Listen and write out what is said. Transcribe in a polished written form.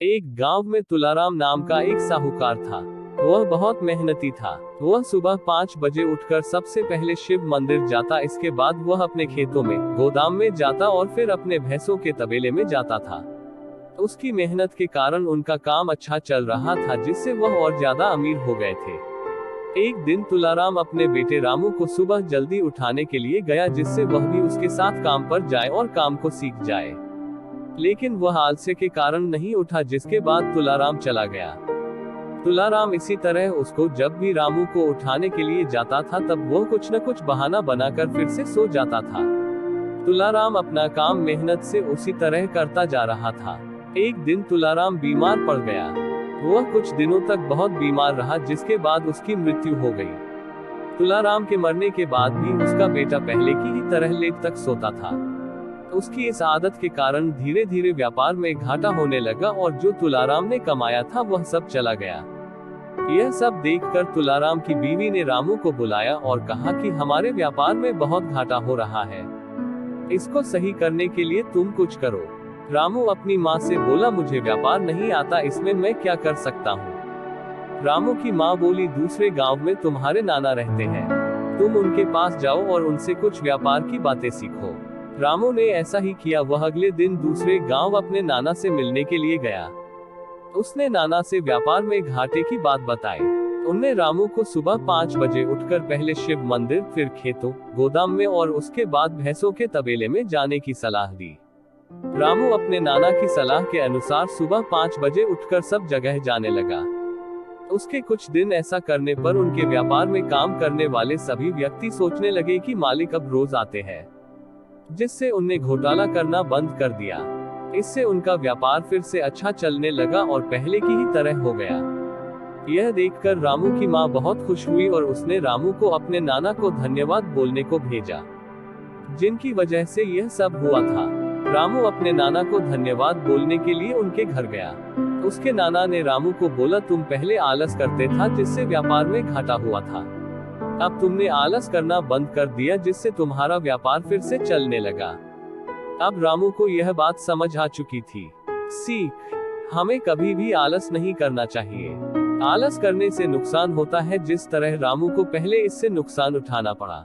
एक गांव में तुलाराम नाम का एक साहूकार था। वह बहुत मेहनती था। वह सुबह 5 बजे उठकर सबसे पहले शिव मंदिर जाता, इसके बाद वह अपने खेतों में, गोदाम में जाता और फिर अपने भैंसों के तबेले में जाता था। उसकी मेहनत के कारण उनका काम अच्छा चल रहा था, जिससे वह और ज्यादा अमीर हो गए थे। एक दिन तुलाराम अपने बेटे रामू को सुबह जल्दी उठाने के लिए गया, जिससे वह भी उसके साथ काम पर जाए और काम को सीख जाए। लेकिन वह आलस्य के कारण नहीं उठा, जिसके बाद तुलाराम चला गया। तुलाराम इसी तरह उसको जब भी रामू को उठाने के लिए जाता था, तब वह कुछ न कुछ बहाना बनाकर फिर से सो जाता था। तुलाराम अपना काम मेहनत से उसी तरह करता जा रहा था। एक दिन तुलाराम बीमार पड़ गया। वह कुछ दिनों तक बहुत बीमार रहा, जिसके बाद उसकी मृत्यु हो गई। तुलाराम के मरने के बाद भी उसका बेटा पहले की ही तरह लेट तक सोता था। उसकी इस आदत के कारण धीरे धीरे व्यापार में घाटा होने लगा और जो तुलाराम ने कमाया था वह सब चला गया। यह सब देखकर तुलाराम की बीवी ने रामू को बुलाया और कहा कि हमारे व्यापार में बहुत घाटा हो रहा है, इसको सही करने के लिए तुम कुछ करो। रामू अपनी माँ से बोला, मुझे व्यापार नहीं आता, इसमें मैं क्या कर सकता हूँ। रामू की माँ बोली, दूसरे गांव में तुम्हारे नाना रहते हैं, तुम उनके पास जाओ और उनसे कुछ व्यापार की बातें सीखो। रामू ने ऐसा ही किया। वह अगले दिन दूसरे गांव अपने नाना से मिलने के लिए गया। उसने नाना से व्यापार में घाटे की बात बताई। उनने रामू को सुबह 5 बजे उठकर पहले शिव मंदिर, फिर खेतों, गोदाम में और उसके बाद भैंसों के तबेले में जाने की सलाह दी। रामू अपने नाना की सलाह के अनुसार सुबह 5 बजे उठकर सब जगह जाने लगा। उसके कुछ दिन ऐसा करने पर उनके व्यापार में काम करने वाले सभी व्यक्ति सोचने लगे कि मालिक अब रोज आते हैं, जिससे उनने घोटाला करना बंद कर दिया। इससे उनका व्यापार फिर से अच्छा चलने लगा और पहले की ही तरह हो गया। यह देखकर रामू की माँ बहुत खुश हुई और उसने रामू को अपने नाना को धन्यवाद बोलने को भेजा, जिनकी वजह से यह सब हुआ था। रामू अपने नाना को धन्यवाद बोलने के लिए उनके घर गया। उसके नाना ने रामू को बोला, तुम पहले आलस करते था, जिससे व्यापार में घाटा हुआ था। अब तुमने आलस करना बंद कर दिया, जिससे तुम्हारा व्यापार फिर से चलने लगा। अब रामू को यह बात समझ आ चुकी थी। सीख, हमें कभी भी आलस नहीं करना चाहिए। आलस करने से नुकसान होता है, जिस तरह रामू को पहले इससे नुकसान उठाना पड़ा।